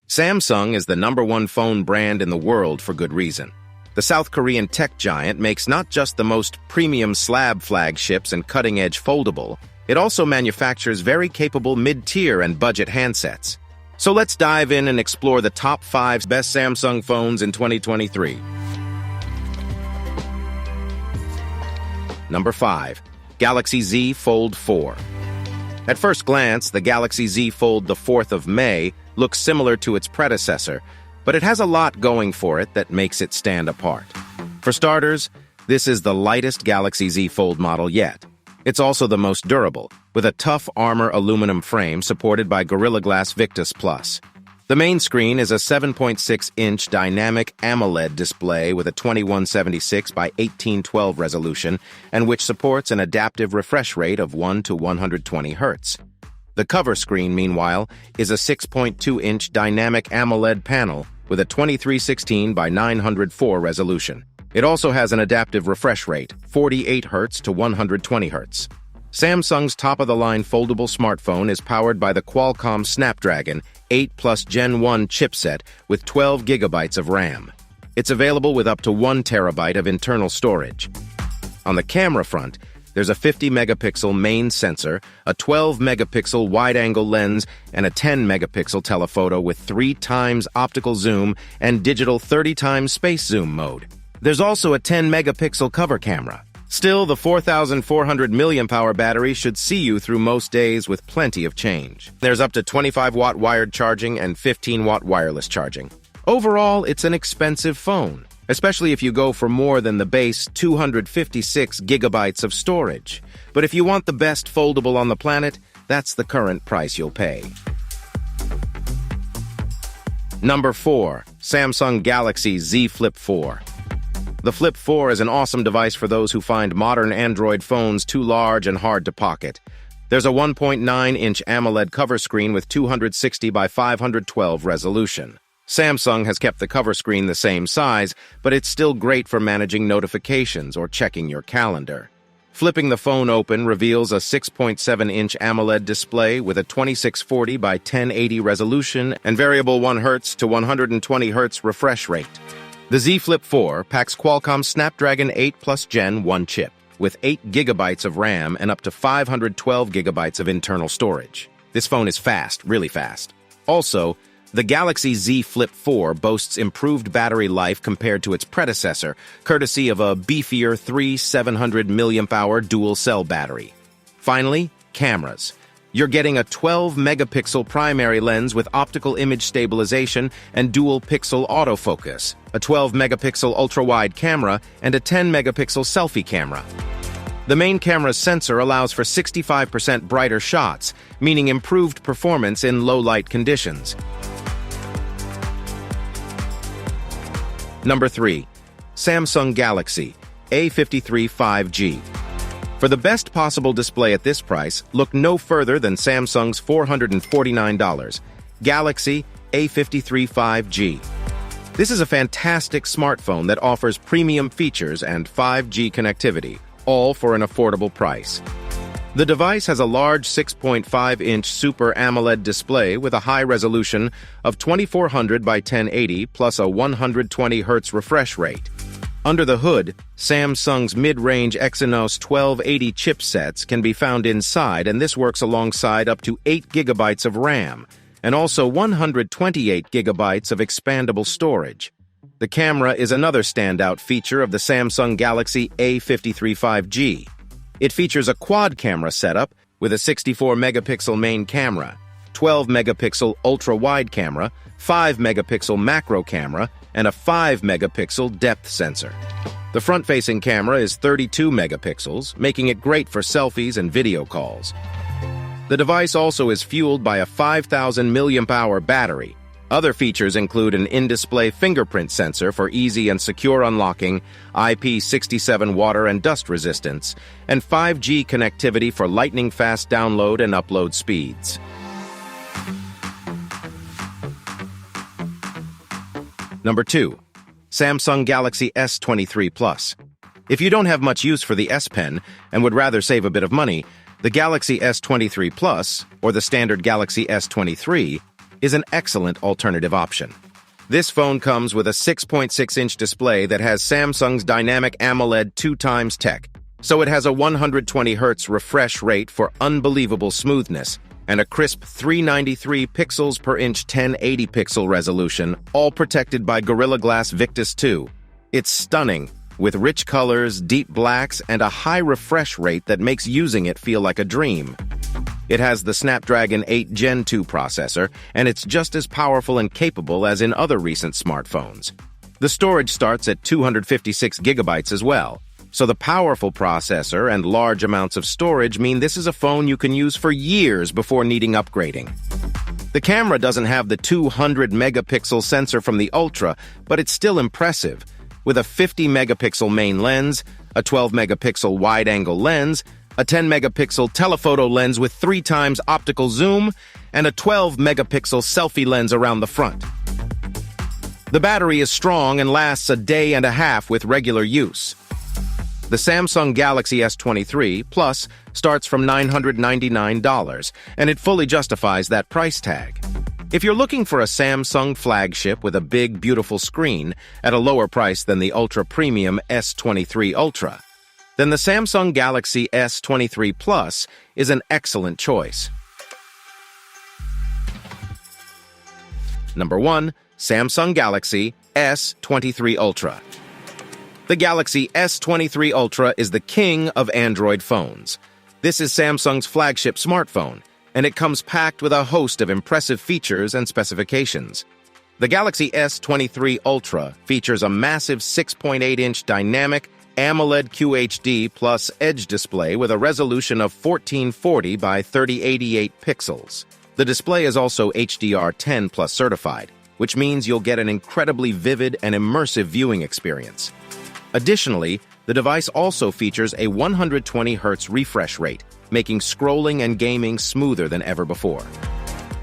Samsung is the #1 phone brand in the world for good reason. The South Korean tech giant makes not just the most premium slab flagships and cutting-edge foldable, it also manufactures very capable mid-tier and budget handsets. So let's dive in and explore the top 5 best Samsung phones in 2023. Number 5. Galaxy Z Fold 4. At first glance, the Galaxy Z Fold the 4th of May looks similar to its predecessor, but it has a lot going for it that makes it stand apart. For starters, this is the lightest Galaxy Z Fold model yet. It's also the most durable, with a tough armor aluminum frame supported by Gorilla Glass Victus Plus. The main screen is a 7.6-inch dynamic AMOLED display with a 2176 by 1812 resolution and which supports an adaptive refresh rate of 1 to 120 Hz. The cover screen, meanwhile, is a 6.2-inch dynamic AMOLED panel with a 2316 by 904 resolution. It also has an adaptive refresh rate, 48 Hz to 120 Hz. Samsung's top-of-the-line foldable smartphone is powered by the Qualcomm Snapdragon 8 Plus Gen 1 chipset with 12 GB of RAM. It's available with up to 1 TB of internal storage. On the camera front, there's a 50-megapixel main sensor, a 12-megapixel wide-angle lens, and a 10-megapixel telephoto with 3x optical zoom and digital 30x space zoom mode. There's also a 10-megapixel cover camera. Still, the 4,400 mAh battery should see you through most days with plenty of change. There's up to 25-watt wired charging and 15-watt wireless charging. Overall, it's an expensive phone, especially if you go for more than the base 256 GB of storage. But if you want the best foldable on the planet, that's the current price you'll pay. Number 4. Samsung Galaxy Z Flip 4. The Flip 4 is an awesome device for those who find modern Android phones too large and hard to pocket. There's a 1.9-inch AMOLED cover screen with 260 by 512 resolution. Samsung has kept the cover screen the same size, but it's still great for managing notifications or checking your calendar. Flipping the phone open reveals a 6.7-inch AMOLED display with a 2640 by 1080 resolution and variable 1 Hz to 120 Hz refresh rate. The Z Flip 4 packs Qualcomm Snapdragon 8 Plus Gen 1 chip with 8 GB of RAM and up to 512 GB of internal storage. This phone is fast, really fast. Also, the Galaxy Z Flip 4 boasts improved battery life compared to its predecessor, courtesy of a beefier 700 mAh dual-cell battery. Finally, cameras. You're getting a 12-megapixel primary lens with optical image stabilization and dual-pixel autofocus, a 12-megapixel ultra-wide camera, and a 10-megapixel selfie camera. The main camera's sensor allows for 65% brighter shots, meaning improved performance in low-light conditions. Number 3. Samsung Galaxy A53 5G. For the best possible display at this price, look no further than Samsung's $449 Galaxy A53 5G. This is a fantastic smartphone that offers premium features and 5G connectivity, all for an affordable price. The device has a large 6.5-inch Super AMOLED display with a high resolution of 2400 by 1080 plus a 120 Hz refresh rate. Under the hood, Samsung's mid-range Exynos 1280 chipsets can be found inside, and this works alongside up to 8 GB of RAM and also 128 GB of expandable storage. The camera is another standout feature of the Samsung Galaxy A53 5G. It features a quad-camera setup with a 64-megapixel main camera, 12-megapixel ultra-wide camera, 5-megapixel macro camera, and a 5-megapixel depth sensor. The front-facing camera is 32 megapixels, making it great for selfies and video calls. The device also is fueled by a 5,000 mAh battery. Other features include an in-display fingerprint sensor for easy and secure unlocking, IP67 water and dust resistance, and 5G connectivity for lightning-fast download and upload speeds. Number 2. Samsung Galaxy S23 Plus. If you don't have much use for the S Pen and would rather save a bit of money, the Galaxy S23 Plus, or the standard Galaxy S23, is an excellent alternative option. This phone comes with a 6.6-inch display that has Samsung's dynamic AMOLED 2x tech, so it has a 120Hz refresh rate for unbelievable smoothness and a crisp 393 pixels per inch 1080 pixel resolution, all protected by Gorilla Glass Victus 2. It's stunning, with rich colors, deep blacks, and a high refresh rate that makes using it feel like a dream. It has the Snapdragon 8 Gen 2 processor, and it's just as powerful and capable as in other recent smartphones. The storage starts at 256 gigabytes as well, so the powerful processor and large amounts of storage mean this is a phone you can use for years before needing upgrading. The camera doesn't have the 200-megapixel sensor from the Ultra, but it's still impressive, with a 50-megapixel main lens, a 12-megapixel wide-angle lens, a 10-megapixel telephoto lens with 3 times optical zoom, and a 12-megapixel selfie lens around the front. The battery is strong and lasts a day and a half with regular use. The Samsung Galaxy S23 Plus starts from $999, and it fully justifies that price tag. If you're looking for a Samsung flagship with a big, beautiful screen at a lower price than the ultra-premium S23 Ultra, then the Samsung Galaxy S23 Plus is an excellent choice. Number 1. Samsung Galaxy S23 Ultra. The Galaxy S23 Ultra is the king of Android phones. This is Samsung's flagship smartphone, and it comes packed with a host of impressive features and specifications. The Galaxy S23 Ultra features a massive 6.8-inch dynamic AMOLED QHD plus Edge display with a resolution of 1440 by 3088 pixels. The display is also HDR10 plus certified, which means you'll get an incredibly vivid and immersive viewing experience. Additionally, the device also features a 120Hz refresh rate, making scrolling and gaming smoother than ever before.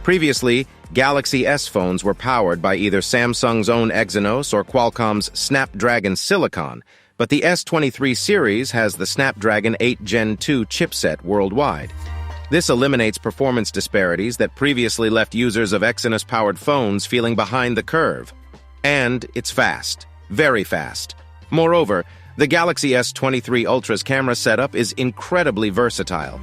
Previously, Galaxy S phones were powered by either Samsung's own Exynos or Qualcomm's Snapdragon Silicon, but the S23 series has the Snapdragon 8 Gen 2 chipset worldwide. This eliminates performance disparities that previously left users of Exynos-powered phones feeling behind the curve. And it's fast. Very fast. Moreover, the Galaxy S23 Ultra's camera setup is incredibly versatile.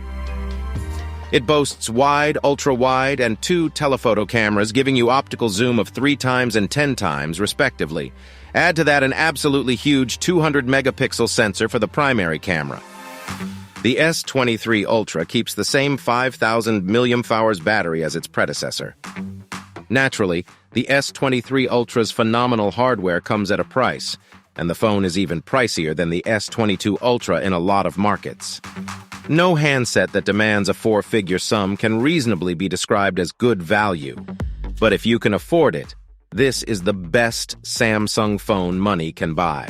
It boasts wide, ultra-wide, and 2 telephoto cameras giving you optical zoom of 3 times and 10 times, respectively. Add to that an absolutely huge 200-megapixel sensor for the primary camera. The S23 Ultra keeps the same 5,000 mAh battery as its predecessor. Naturally, the S23 Ultra's phenomenal hardware comes at a price, and the phone is even pricier than the S22 Ultra in a lot of markets. No handset that demands a 4-figure sum can reasonably be described as good value. But if you can afford it, this is the best Samsung phone money can buy.